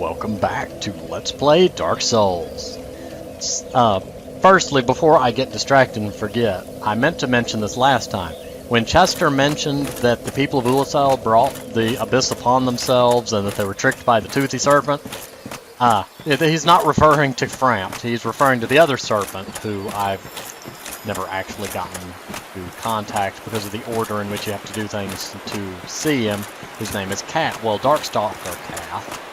welcome back to Let's Play Dark Souls. Firstly, before I get distracted and forget, I meant to mention this last time. When Chester mentioned that the people of Ulisil brought the abyss upon themselves and that they were tricked by the toothy serpent, he's not referring to Frampt, he's referring to the other serpent who I've never actually gotten to contact because of the order in which you have to do things to see him. His name is Cat. Well, Darkstalker Cath.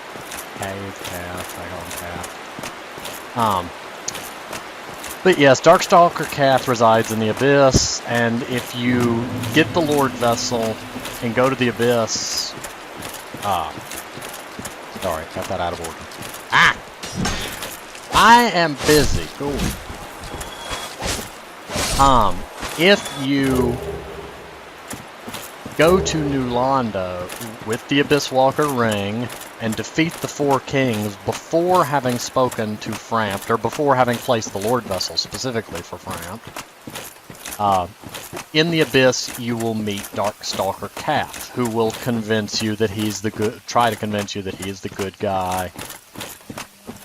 Cath, I call him Cath. But yes, Darkstalker Cath resides in the Abyss, and if you get the Lord Vessel and go to the Abyss... sorry, got that out of order. I am busy. Ooh. If you go to New Londo with the Abyss Walker Ring and defeat the four kings before having spoken to Frampt, or before having placed the Lord Vessel specifically for Frampt, in the Abyss you will meet Darkstalker Cath, who will convince you that he's the good, try to convince you that he is the good guy,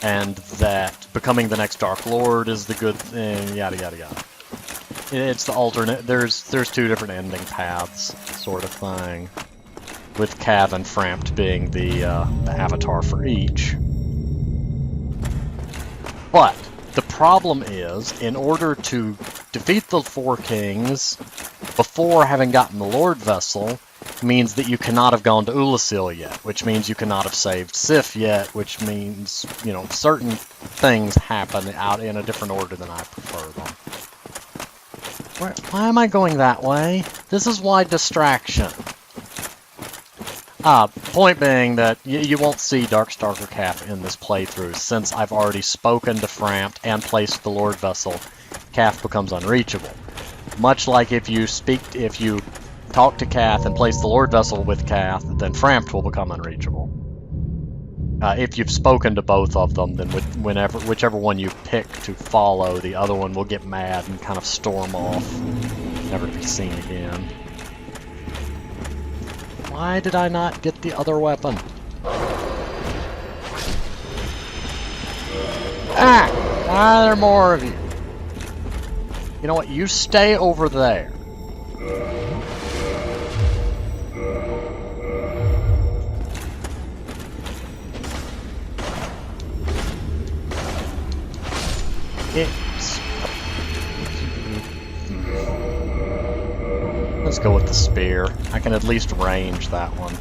and that becoming the next Dark Lord is the good thing, yada yada yada. It's the alternate, there's two different ending paths, sort of thing, with Cath and Frampt being the avatar for each. But the problem is, in order to defeat the four kings before having gotten the Lord Vessel, means that you cannot have gone to Ulisil yet, which means you cannot have saved Sif yet, which means, you know, certain things happen out in a different order than I prefer them. Why am I going that way? This is why distraction. Point being that you won't see Darkstalker Cath in this playthrough, since I've already spoken to Frampt and placed the Lord Vessel. Cath becomes unreachable. Much like if you talk to Cath and place the Lord Vessel with Cath, then Frampt will become unreachable. If you've spoken to both of them, then whichever one you pick to follow, the other one will get mad and kind of storm off, never to be seen again. Why did I not get the other weapon? There are more of you. You know what? You stay over there. Let's go with the spear. I can at least range that one.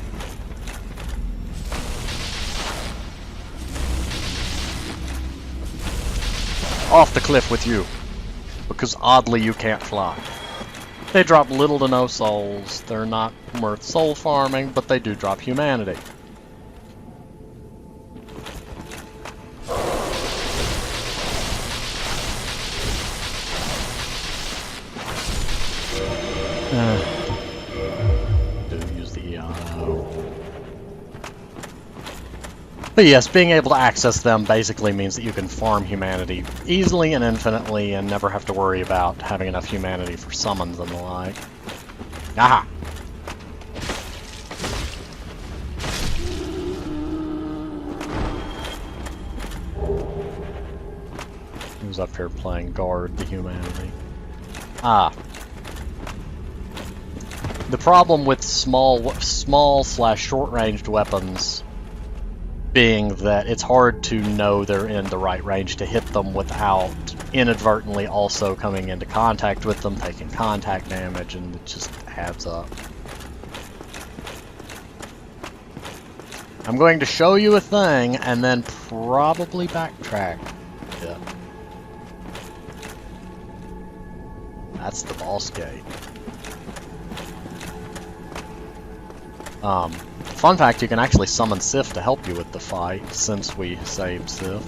Off the cliff with you, because oddly you can't fly. They drop little to no souls. They're not worth soul farming, but they do drop humanity. Do use the EO. But yes, being able to access them basically means that you can farm humanity easily and infinitely and never have to worry about having enough humanity for summons and the like. Aha! Who's up here playing guard the humanity? The problem with small / short-ranged weapons being that it's hard to know they're in the right range to hit them without inadvertently also coming into contact with them, taking contact damage, and it just adds up. I'm going to show you a thing and then probably backtrack a bit. That's the boss gate. Fun fact, you can actually summon Sif to help you with the fight, since we saved Sif.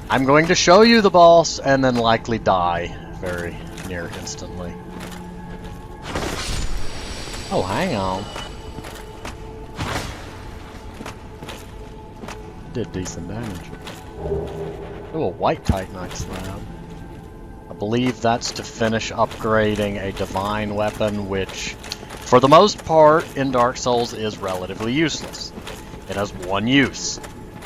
I'm going to show you the boss, and then likely die very near instantly. Oh, hang on. Did decent damage. Ooh, a white Titanite slab. I believe that's to finish upgrading a divine weapon, which, for the most part, in Dark Souls is relatively useless. It has one use.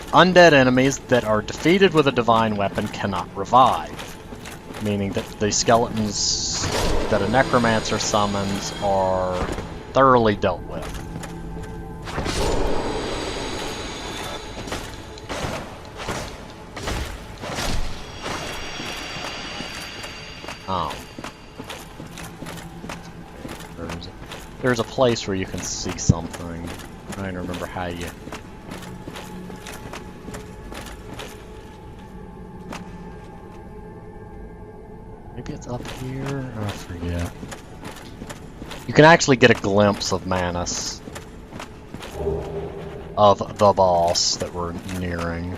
Undead enemies that are defeated with a divine weapon cannot revive, meaning that the skeletons that a necromancer summons are thoroughly dealt with. Oh. There's a place where you can see something. I'm trying to remember how you... Maybe it's up here? I forget. You can actually get a glimpse of Manus. Of the boss that we're nearing.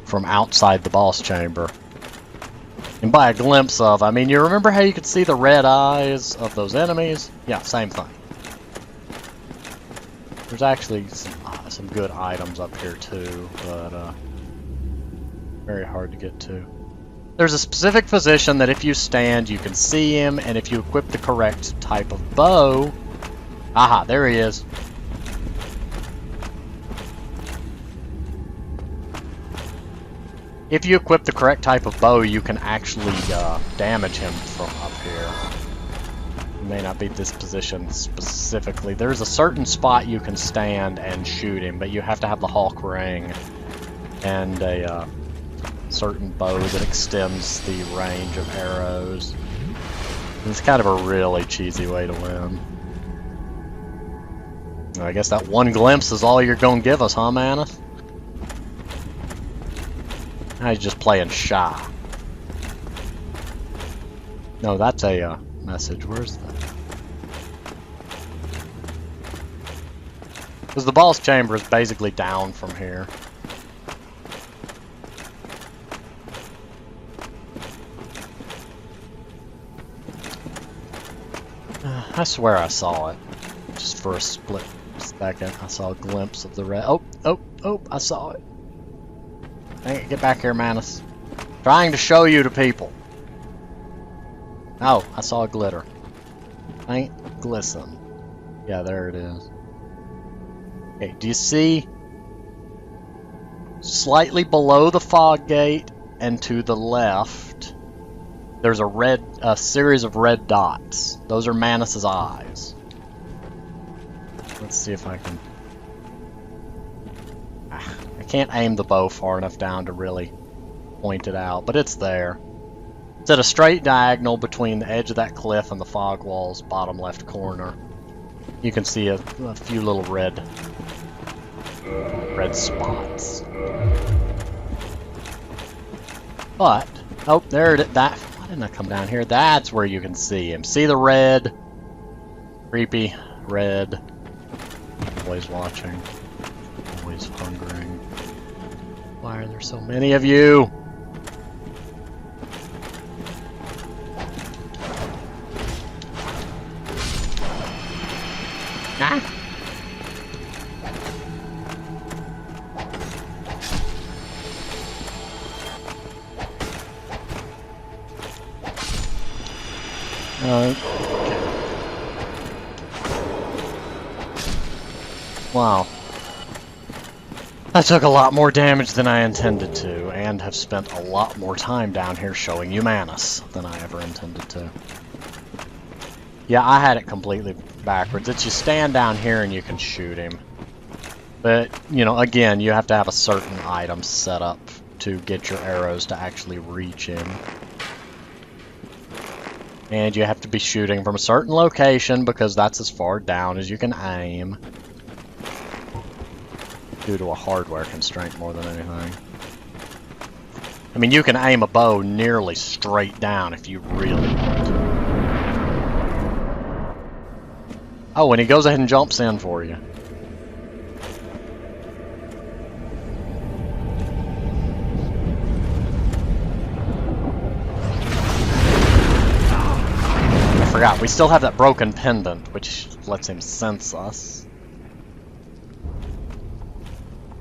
From outside the boss chamber. And by a glimpse of, I mean, you remember how you could see the red eyes of those enemies? Yeah, same thing. There's actually some good items up here too, but very hard to get to. There's a specific position that if you stand, you can see him, and if you equip the correct type of bow... Aha, there he is. If you equip the correct type of bow, you can actually damage him from up here. It may not be this position specifically. There's a certain spot you can stand and shoot him, but you have to have the Hawk Ring and a certain bow that extends the range of arrows. It's kind of a really cheesy way to win. I guess that one glimpse is all you're going to give us, huh, Manus? Now he's just playing shy. No, that's a message. Where's that? Because the boss chamber is basically down from here. I swear I saw it. Just for a split second, I saw a glimpse of the red. Oh, I saw it. Dang it, get back here, Manus. Trying to show you to people. Oh, I saw a glitter. Faint glisten. Yeah, there it is. Okay, do you see? Slightly below the fog gate and to the left, there's a series of red dots. Those are Manus's eyes. Let's see if I can... I can't aim the bow far enough down to really point it out, but it's there. It's at a straight diagonal between the edge of that cliff and the fog wall's bottom left corner. You can see a few little red spots. But, oh, there it is. Why didn't I come down here? That's where you can see him. See the red? Creepy red. Always watching. Always hungering. Why are there so many of you? Ah. Wow. I took a lot more damage than I intended to, and have spent a lot more time down here showing you Manus than I ever intended to. Yeah, I had it completely backwards. It's you stand down here and you can shoot him. But, you know, again, you have to have a certain item set up to get your arrows to actually reach him. And you have to be shooting from a certain location because that's as far down as you can aim. Due to a hardware constraint more than anything. I mean, you can aim a bow nearly straight down if you really want to. Oh, and he goes ahead and jumps in for you. I forgot, we still have that broken pendant, which lets him sense us.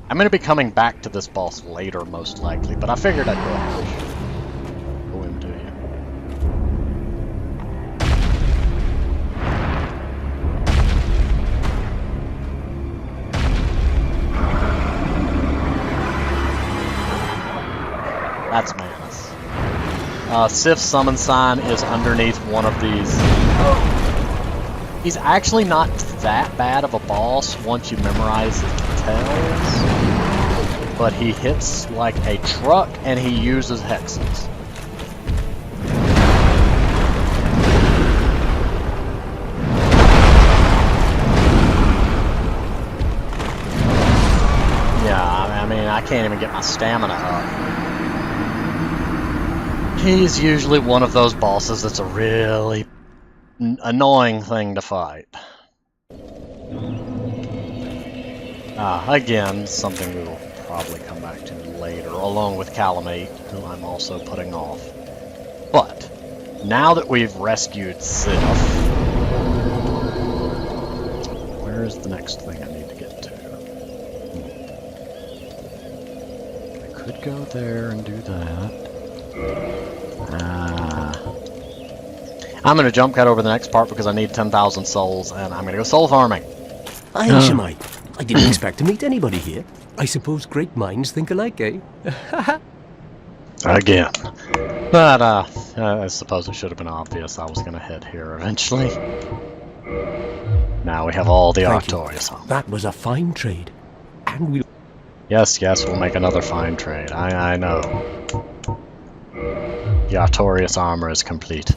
I'm going to be coming back to this boss later, most likely, but I figured I'd go into you. That's Manus. Sif's summon sign is underneath one of these. He's actually not that bad of a boss once you memorize his details, but he hits like a truck and he uses hexes. Yeah, I mean, I can't even get my stamina up. He's usually one of those bosses that's a really annoying thing to fight. Again, something we will probably come back to later, along with Calamate, who I'm also putting off. But, now that we've rescued Sif, where's the next thing I need to get to? I could go there and do that. I'm going to jump cut over the next part because I need 10,000 souls, and I'm going to go soul farming. Hi, Shemai. I didn't expect to meet anybody here. I suppose great minds think alike, eh? Again. But, I suppose it should have been obvious I was going to head here eventually. Now we have all the Artorias on. That was a fine trade. And we... Yes, we'll make another fine trade. I know. The Artorias armor is complete.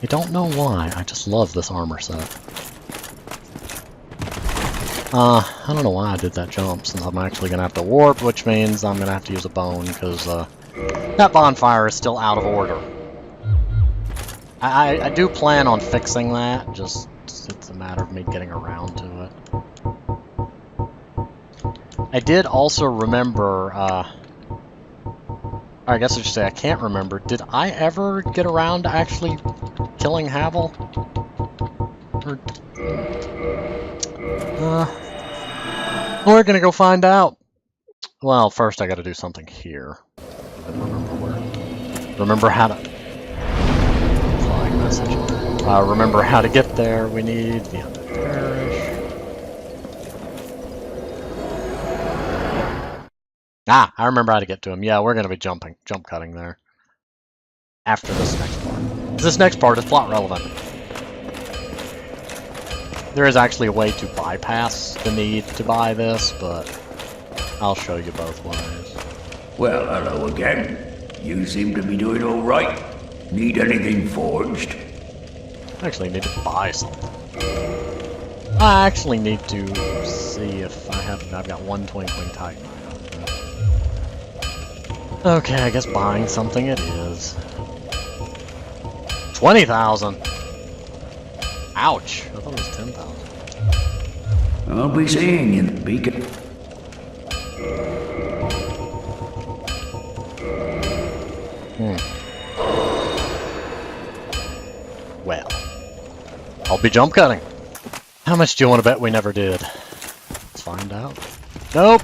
I don't know why, I just love this armor set. I don't know why I did that jump, since I'm actually gonna have to warp, which means I'm gonna have to use a bone, because that bonfire is still out of order. I do plan on fixing that, just it's a matter of me getting around to it. I did also remember, I guess I should say I can't remember, did I ever get around to actually killing Havel? We're gonna go find out. Well, first I gotta do something here. I don't remember where. Remember how to... Flying message. Remember how to get there. We need the Undead Parish. Ah, I remember how to get to him. Yeah, we're gonna be jump cutting there. After this next part. This next part is plot relevant. There is actually a way to bypass the need to buy this, but I'll show you both ways. Well, hello again. You seem to be doing all right. Need anything forged? I actually need to buy something. I actually need to see if I've got one Twinkling Titan. Okay, I guess buying something it is. 20,000! Ouch! I thought it was 10,000. I'll be seeing you, Beacon. Well, I'll be jump cutting. How much do you want to bet we never did? Let's find out. Nope!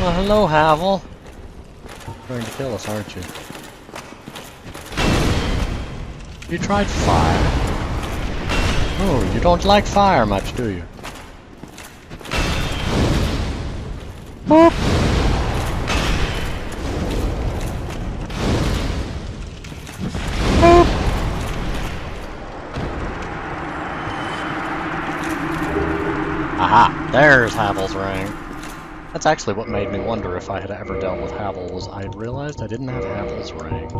Well, hello, Havel. You're trying to kill us, aren't you? You tried fire. Oh, you don't like fire much, do you? Boop! Boop! Aha! There's Havel's ring. That's actually what made me wonder if I had ever dealt with Havel, was I realized I didn't have Havel's ring.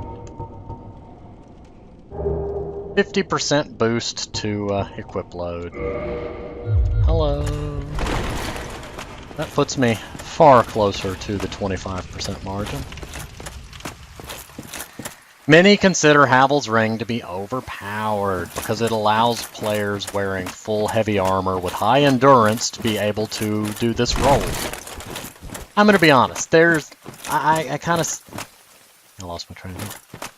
50% boost to equip load. Hello. That puts me far closer to the 25% margin. Many consider Havel's ring to be overpowered because it allows players wearing full heavy armor with high endurance to be able to do this role. I'm gonna be honest, I lost my train of thought.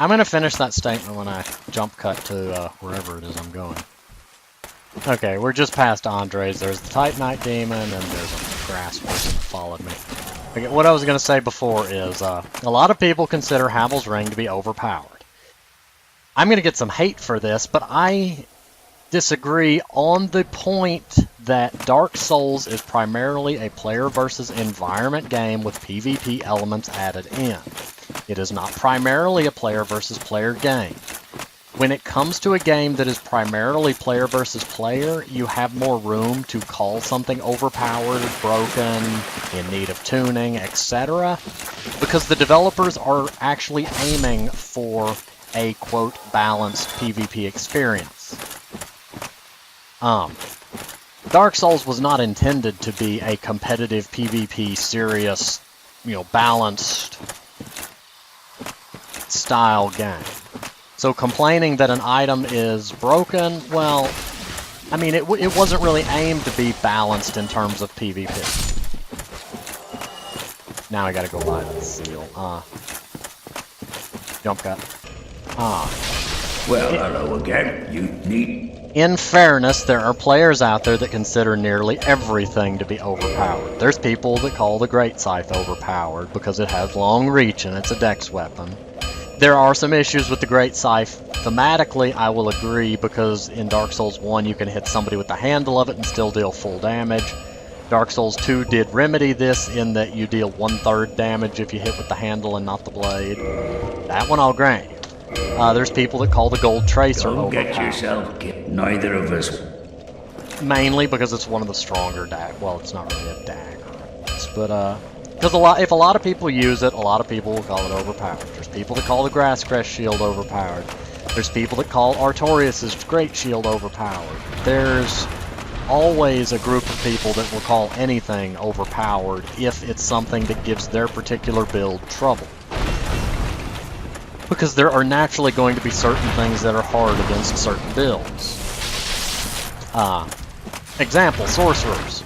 I'm going to finish that statement when I jump cut to wherever it is I'm going. Okay, we're just past Andres. There's the Titanite Demon, and there's a grass person that followed me. Okay, what I was going to say before is, a lot of people consider Havel's ring to be overpowered. I'm going to get some hate for this, but I disagree on the point that Dark Souls is primarily a player versus environment game with PvP elements added in. It is not primarily a player versus player game. When it comes to a game that is primarily player versus player, you have more room to call something overpowered, broken, in need of tuning, etc. Because the developers are actually aiming for a, quote, balanced PvP experience. Dark Souls was not intended to be a competitive PvP, serious, balanced style game. So complaining that an item is broken, well, I mean, it wasn't really aimed to be balanced in terms of PvP. Now I gotta go buy this seal. Jump cut. Well, hello again. You need... In fairness, there are players out there that consider nearly everything to be overpowered. There's people that call the Great Scythe overpowered because it has long reach and it's a dex weapon. There are some issues with the Great Scythe. Thematically, I will agree, because in Dark Souls 1 you can hit somebody with the handle of it and still deal full damage. Dark Souls 2 did remedy this in that you deal 1/3 damage if you hit with the handle and not the blade. That one I'll grant you. There's people that call the Gold Tracer Don't get overpowered. yourself killed. Neither of us. Mainly because it's one of the stronger well, it's not really a dagger. But, because if a lot of people use it, a lot of people will call it overpowered. There's people that call the Grass Crest Shield overpowered. There's people that call Artorias' Great Shield overpowered. There's always a group of people that will call anything overpowered if it's something that gives their particular build trouble. Because there are naturally going to be certain things that are hard against certain builds. Example, Sorcerers.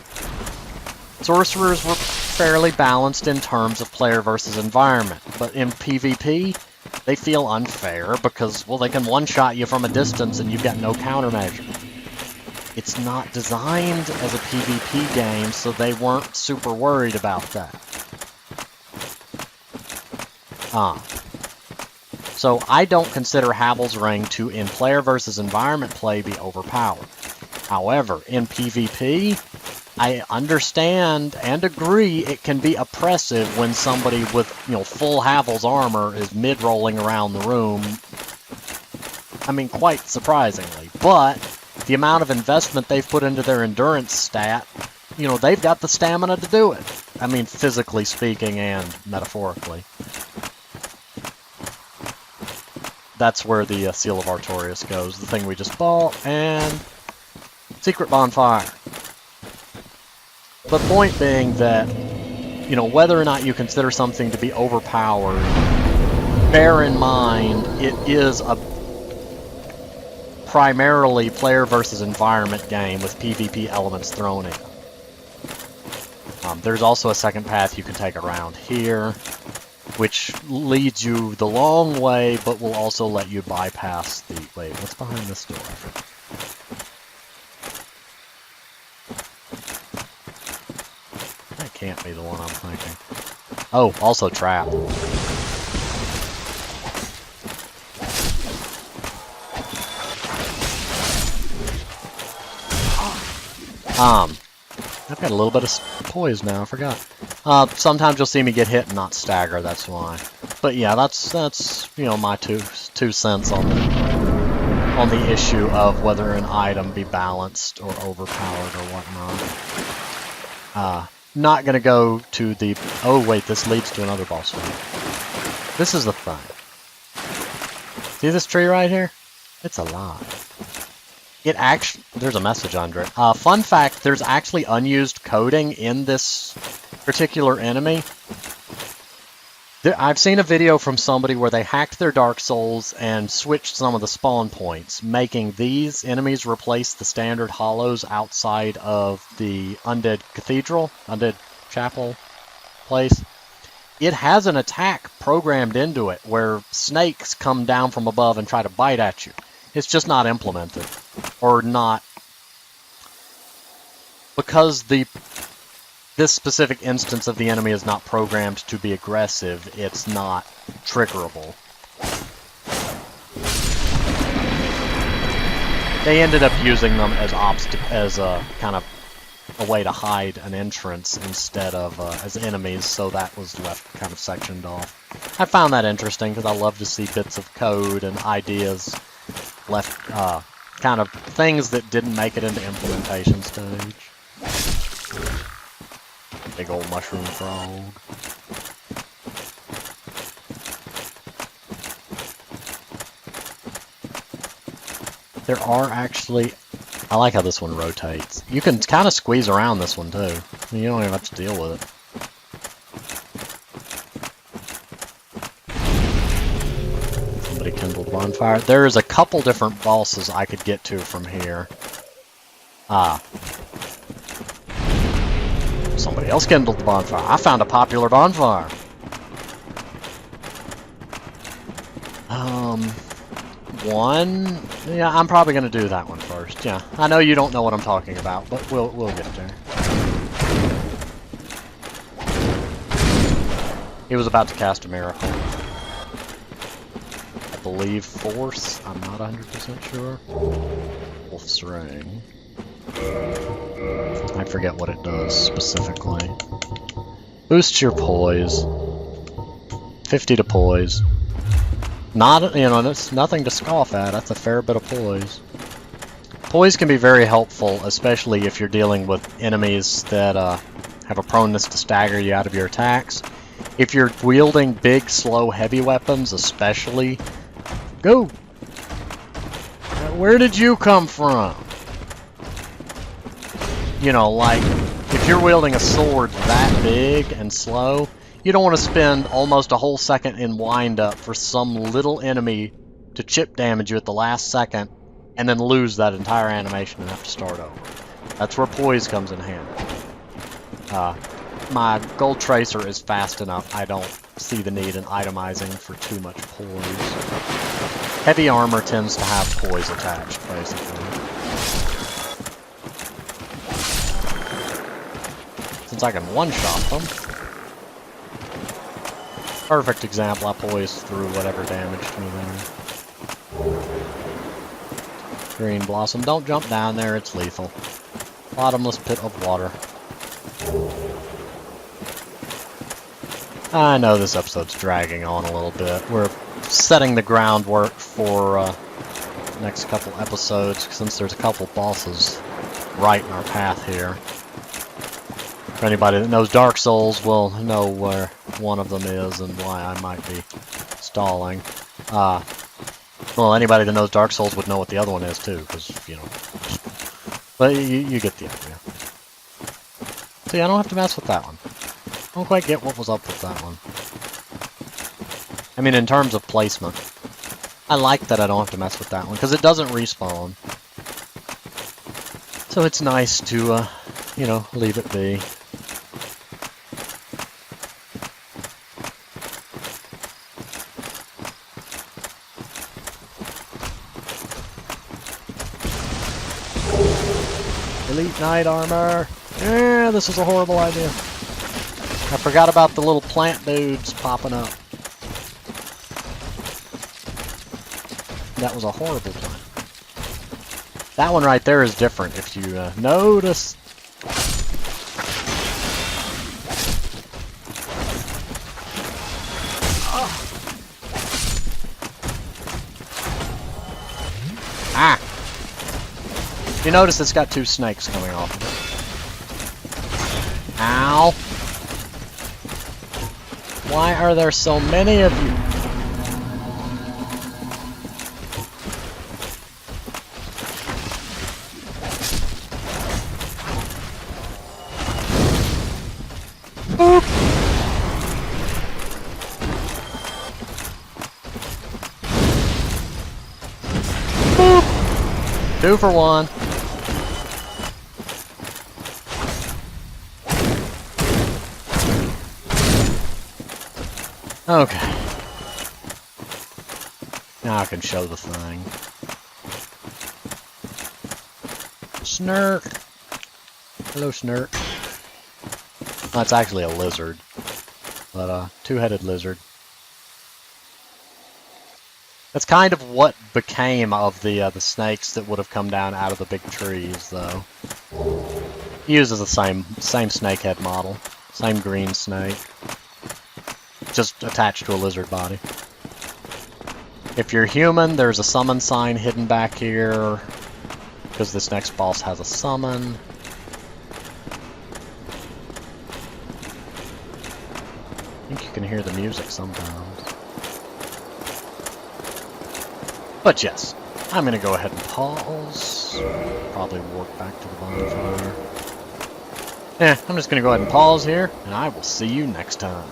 Sorcerers were fairly balanced in terms of player versus environment, but in PvP, they feel unfair because, well, they can one-shot you from a distance and you've got no countermeasure. It's not designed as a PvP game, so they weren't super worried about that. So I don't consider Havel's Ring to, in player versus environment play, be overpowered. However, in PvP, I understand and agree it can be oppressive when somebody with, full Havel's armor is mid-rolling around the room. I mean, quite surprisingly. But the amount of investment they've put into their endurance stat, they've got the stamina to do it. I mean, physically speaking and metaphorically. That's where the Seal of Artorias goes, the thing we just bought, and Secret Bonfire. But point being that, whether or not you consider something to be overpowered, bear in mind it is a primarily player versus environment game with PvP elements thrown in. There's also a second path you can take around here, which leads you the long way, but will also let you bypass the... Wait, what's behind this door? That can't be the one I'm thinking. Oh, also trap. I've got a little bit of poise now, I forgot. Sometimes you'll see me get hit and not stagger, that's why. But yeah, that's my two cents on the issue of whether an item be balanced or overpowered or whatnot. Not gonna go to the... Oh wait, this leads to another boss fight. This is the thing. See this tree right here? It's alive. It actually... There's a message under it. Fun fact, there's actually unused coding in this particular enemy. I've seen a video from somebody where they hacked their Dark Souls and switched some of the spawn points, making these enemies replace the standard hollows outside of the Undead Cathedral, Undead Chapel place. It has an attack programmed into it where snakes come down from above and try to bite at you. It's just not implemented. Or not... Because this specific instance of the enemy is not programmed to be aggressive, it's not triggerable. They ended up using them as a kind of a way to hide an entrance instead of as enemies, so that was left kind of sectioned off. I found that interesting because I love to see bits of code and ideas left, kind of things that didn't make it into implementation stage. Big old mushroom frog. There are actually... I like how this one rotates. You can kind of squeeze around this one too. You don't even have to deal with it. Somebody kindled bonfire. There's a couple different bosses I could get to from here. Somebody else kindled the bonfire. I found a popular bonfire. Yeah, I'm probably gonna do that one first. Yeah, I know you don't know what I'm talking about, but we'll get there. He was about to cast a miracle. I believe force. I'm not 100% sure. Wolf's ring. I forget what it does specifically. Boosts your poise. 50 to poise. Not, you know, that's nothing to scoff at. That's a fair bit of poise. Poise can be very helpful, especially if you're dealing with enemies that have a proneness to stagger you out of your attacks. If you're wielding big, slow, heavy weapons, especially... Go! Where did you come from? You know, like, if you're wielding a sword that big and slow, you don't want to spend almost a whole second in wind-up for some little enemy to chip damage you at the last second, and then lose that entire animation and have to start over. That's where poise comes in handy. My gold tracer is fast enough. I don't see the need in itemizing for too much poise. Heavy armor tends to have poise attached, basically. Since I can one-shot them. Perfect example, I poised through whatever damaged me there. Green blossom, don't jump down there, it's lethal. Bottomless pit of water. I know this episode's dragging on a little bit. We're setting the groundwork for next couple episodes, since there's a couple bosses right in our path here. For anybody that knows Dark Souls will know where one of them is and why I might be stalling. Well, anybody that knows Dark Souls would know what the other one is too, because, you know. But you get the idea. See, I don't have to mess with that one. I don't quite get what was up with that one. I mean, in terms of placement. I like that I don't have to mess with that one, because it doesn't respawn. So it's nice to, you know, leave it be. Elite Knight armor. Yeah, this was a horrible idea. I forgot about the little plant dudes popping up. That was a horrible plan. That one right there is different if you notice. Ah! You notice it's got two snakes coming off of it. Ow! Why are there so many of you? Boop! Boop! 2 for 1. Okay. Now I can show the thing. Snurk. Hello, Snurk. That's actually a lizard, but two-headed lizard. That's kind of what became of the snakes that would have come down out of the big trees, though. Uses the same snakehead model, same green snake, just attached to a lizard body. If you're human, there's a summon sign hidden back here, because this next boss has a summon. I think you can hear the music sometimes. But yes, I'm going to go ahead and pause. Probably walk back to the bonfire. I'm just going to go ahead and pause here, and I will see you next time.